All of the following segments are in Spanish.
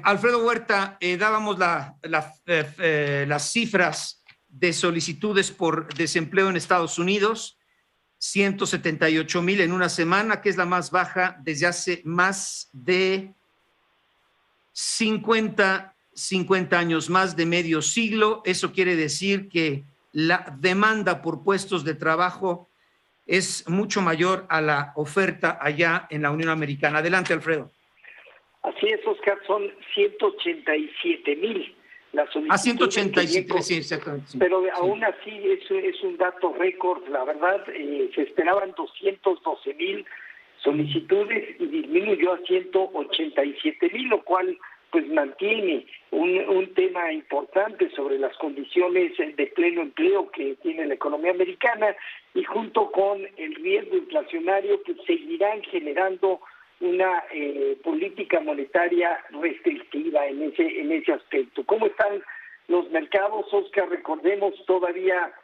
Alfredo Huerta, dábamos las cifras de solicitudes por desempleo en Estados Unidos, 178,000 en una semana, que es la más baja desde hace más de 50 años, más de medio siglo. Eso quiere decir que la demanda por puestos de trabajo es mucho mayor a la oferta allá en la Unión Americana. Adelante, Alfredo. Así es, Oscar, son 187,000 las solicitudes. 187, sí, exactamente. Sí, pero sí. Aún así es un dato récord, la verdad. Se esperaban 212,000 solicitudes y disminuyó a 187,000, lo cual pues mantiene un tema importante sobre las condiciones de pleno empleo que tiene la economía americana, y junto con el riesgo inflacionario que seguirán generando una política monetaria restrictiva en ese aspecto. ¿Cómo están los mercados, Oscar? Recordemos todavía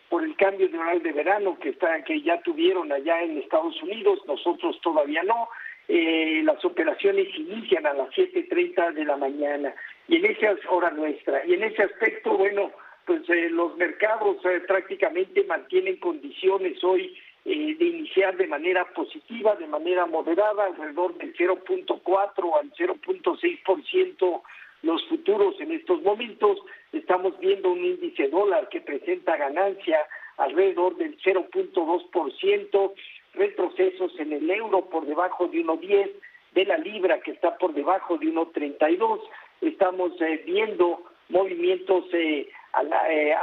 por el cambio de horario de verano que ya tuvieron allá en Estados Unidos, nosotros todavía no. Las operaciones inician a las 7:30 de la mañana, y en esa hora nuestra. Y en ese aspecto, bueno, pues los mercados prácticamente mantienen condiciones hoy de iniciar de manera positiva, de manera moderada, alrededor del 0.4 al 0.6% los futuros en estos momentos. Estamos viendo un índice dólar que presenta ganancia alrededor del 0.2%, retrocesos en el euro por debajo de 1.10, de la libra que está por debajo de 1.32. Estamos viendo movimientos a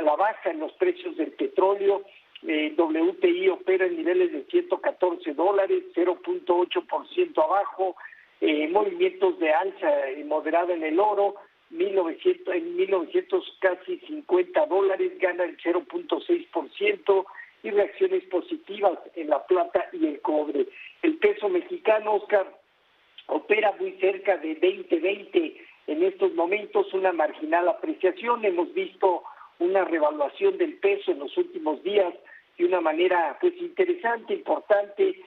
la baja en los precios del petróleo. WTI opera en niveles de $114, 0.8% abajo. Movimientos de alza moderada en el oro, 1900 casi $50, gana el 0.6%, y reacciones positivas en la plata y el cobre. El peso mexicano, Oscar, opera muy cerca de 20.20 en estos momentos, una marginal apreciación. Hemos visto una revaluación del peso en los últimos días de una manera pues interesante, importante,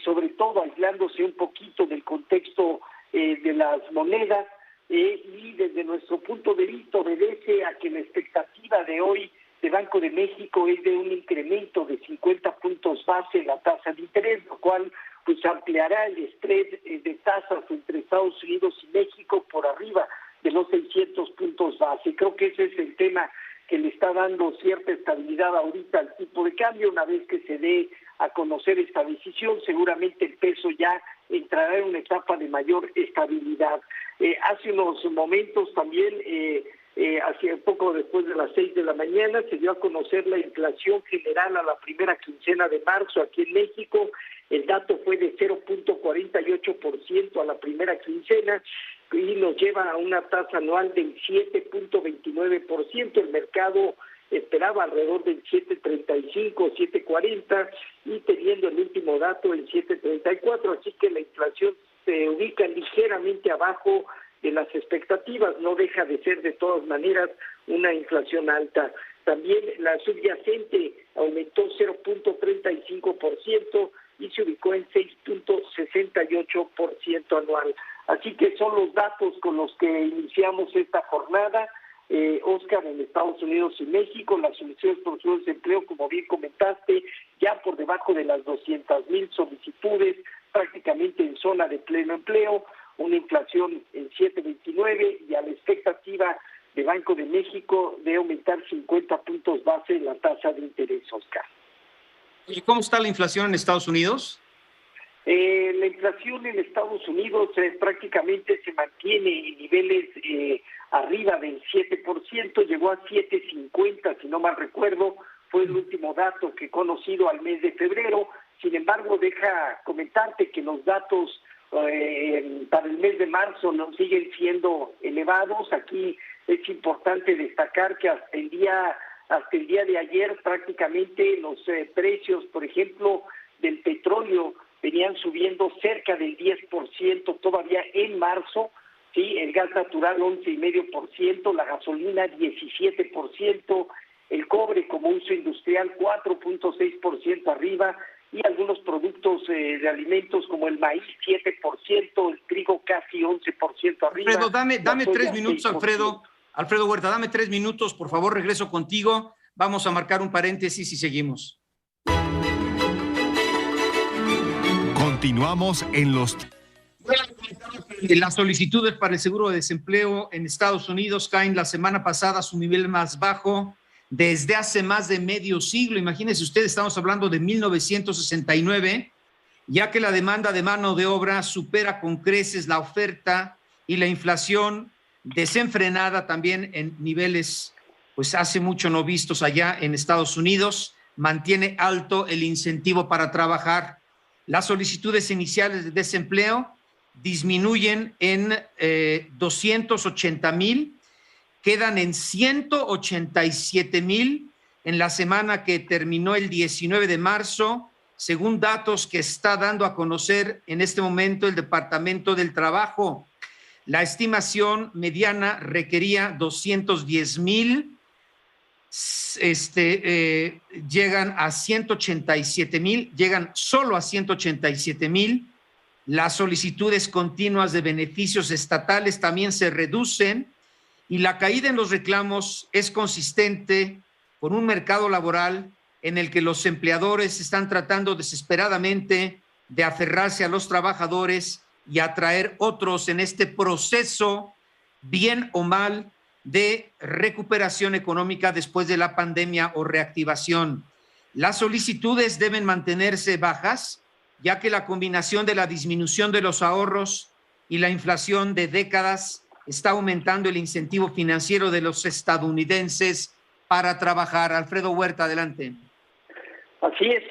sobre todo aislándose un poquito del contexto de las monedas, y desde nuestro punto de vista obedece a que la expectativa de hoy de Banco de México es de un incremento de 50 puntos base en la tasa de interés, lo cual pues ampliará el spread de tasas entre Estados Unidos y México por arriba de los 600 puntos base. Creo que ese es el tema que le está dando cierta estabilidad ahorita al tipo de cambio. Una vez que se dé a conocer esta decisión, seguramente el peso ya entrará en una etapa de mayor estabilidad. Hace unos momentos también, hace poco después de las 6 de la mañana, se dio a conocer la inflación general a la primera quincena de marzo aquí en México. El dato fue de 0.48% a la primera quincena y nos lleva a una tasa anual del 7.29%. El mercado esperaba alrededor del 7.35, 7.40, y teniendo el último dato el 7.34, así que la inflación se ubica ligeramente abajo de las expectativas. No deja de ser de todas maneras una inflación alta. También la subyacente aumentó 0.35% y se ubicó en 6.68% anual. Así que son los datos con los que iniciamos esta jornada. Oscar, en Estados Unidos y México, las solicitudes por su desempleo, como bien comentaste, ya por debajo de las 200,000 solicitudes, prácticamente en zona de pleno empleo, una inflación en 7.29 y a la expectativa de Banco de México de aumentar 50 puntos base en la tasa de interés, Oscar. ¿Y cómo está la inflación en Estados Unidos? La inflación en Estados Unidos prácticamente se mantiene en niveles arriba del 7%, llegó a 7.50, si no mal recuerdo, fue el último dato que he conocido al mes de febrero. Sin embargo, deja comentarte que los datos para el mes de marzo no siguen siendo elevados. Aquí es importante destacar que hasta el día de ayer prácticamente los precios, por ejemplo, del petróleo venían subiendo cerca del 10% todavía en marzo, sí, el gas natural 11,5%, la gasolina 17%, el cobre como uso industrial 4.6% arriba, y algunos productos de alimentos como el maíz 7%, el trigo casi 11% arriba. Alfredo, dame 3 minutos, 6%. Alfredo Huerta, dame 3 minutos, por favor, regreso contigo. Vamos a marcar un paréntesis y seguimos. Continuamos en los... Las solicitudes para el seguro de desempleo en Estados Unidos caen la semana pasada a su nivel más bajo desde hace más de medio siglo. Imagínense ustedes, estamos hablando de 1969, ya que la demanda de mano de obra supera con creces la oferta y la inflación desenfrenada también en niveles, pues hace mucho no vistos allá en Estados Unidos, mantiene alto el incentivo para trabajar. Las solicitudes iniciales de desempleo disminuyen en 280,000, quedan en 187,000 en la semana que terminó el 19 de marzo, según datos que está dando a conocer en este momento el Departamento del Trabajo. La estimación mediana requería 210,000, llegan a 187,000, llegan solo a 187,000. Las solicitudes continuas de beneficios estatales también se reducen y la caída en los reclamos es consistente con un mercado laboral en el que los empleadores están tratando desesperadamente de aferrarse a los trabajadores y atraer otros en este proceso, bien o mal, de recuperación económica después de la pandemia o reactivación. Las solicitudes deben mantenerse bajas, ya que la combinación de la disminución de los ahorros y la inflación de décadas está aumentando el incentivo financiero de los estadounidenses para trabajar. Alfredo Huerta, adelante. Así es,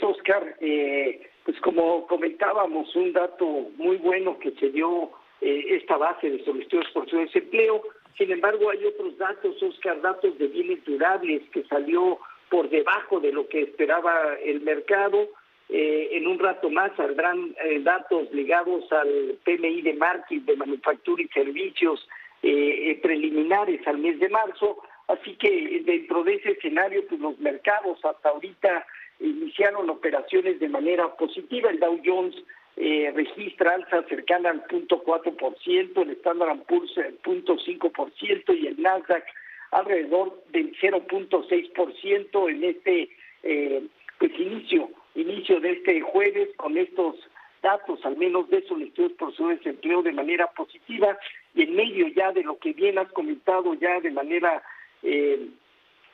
Oscar. Pues como comentábamos, un dato muy bueno que se dio esta base de solicitudes por su desempleo. Sin embargo, hay otros datos, Oscar, datos de bienes durables que salió por debajo de lo que esperaba el mercado. En un rato más saldrán datos ligados al PMI de marketing, de manufactura y servicios preliminares al mes de marzo. Así que dentro de ese escenario, pues los mercados hasta ahorita iniciaron operaciones de manera positiva. El Dow Jones registra alza cercana al 0.4%, el Standard & Poor's 0.5% y el Nasdaq alrededor del 0.6% en este pues inicio de este jueves, con estos datos, al menos de solicitudes por su desempleo de manera positiva, y en medio ya de lo que bien has comentado ya de manera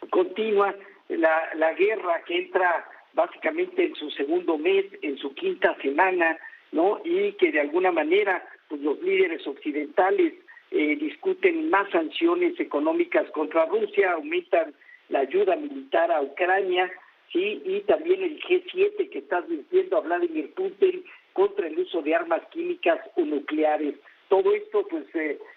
continua, la guerra que entra básicamente en su segundo mes, en su quinta semana, ¿no? Y que de alguna manera pues los líderes occidentales discuten más sanciones económicas contra Rusia, aumentan la ayuda militar a Ucrania, ¿sí? Y también el G7 que está advirtiendo a Vladimir Putin contra el uso de armas químicas o nucleares. Todo esto pues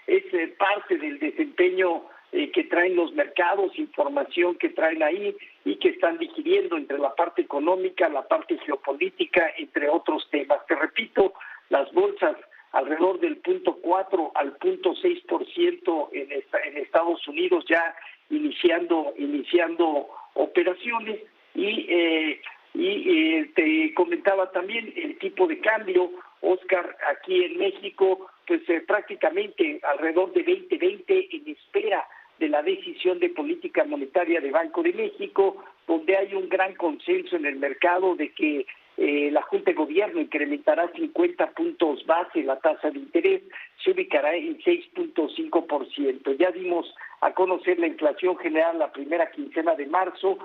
es parte del desempeño que traen los mercados, información que traen ahí y que están digiriendo entre la parte económica, la parte geopolítica, entre otros temas. Te repito, las bolsas alrededor del 0.4 al 0.6% en Estados Unidos ya iniciando operaciones y te comentaba también el tipo de cambio, Oscar, aquí en México, pues prácticamente alrededor de 2020 en espera de la decisión de política monetaria de Banco de México, donde hay un gran consenso en el mercado de que la Junta de Gobierno incrementará 50 puntos base la tasa de interés, se ubicará en 6.5%. Ya dimos a conocer la inflación general la primera quincena de marzo,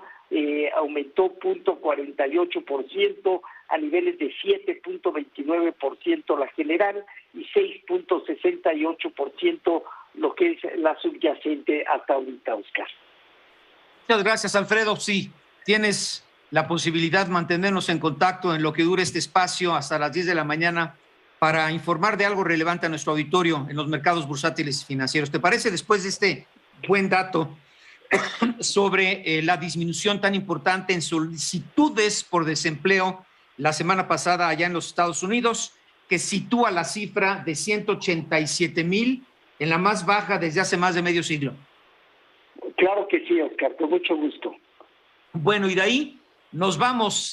aumentó 0.48% a niveles de 7.29% la general y 6.68% lo que es la subyacente hasta ahorita, Oscar. Muchas gracias, Alfredo. Sí, tienes la posibilidad de mantenernos en contacto en lo que dure este espacio hasta las 10 de la mañana para informar de algo relevante a nuestro auditorio en los mercados bursátiles y financieros. ¿Te parece, después de este buen dato sobre la disminución tan importante en solicitudes por desempleo la semana pasada allá en los Estados Unidos, que sitúa la cifra de 187,000 en la más baja desde hace más de medio siglo? Claro que sí, Oscar, con mucho gusto. Bueno, y de ahí nos vamos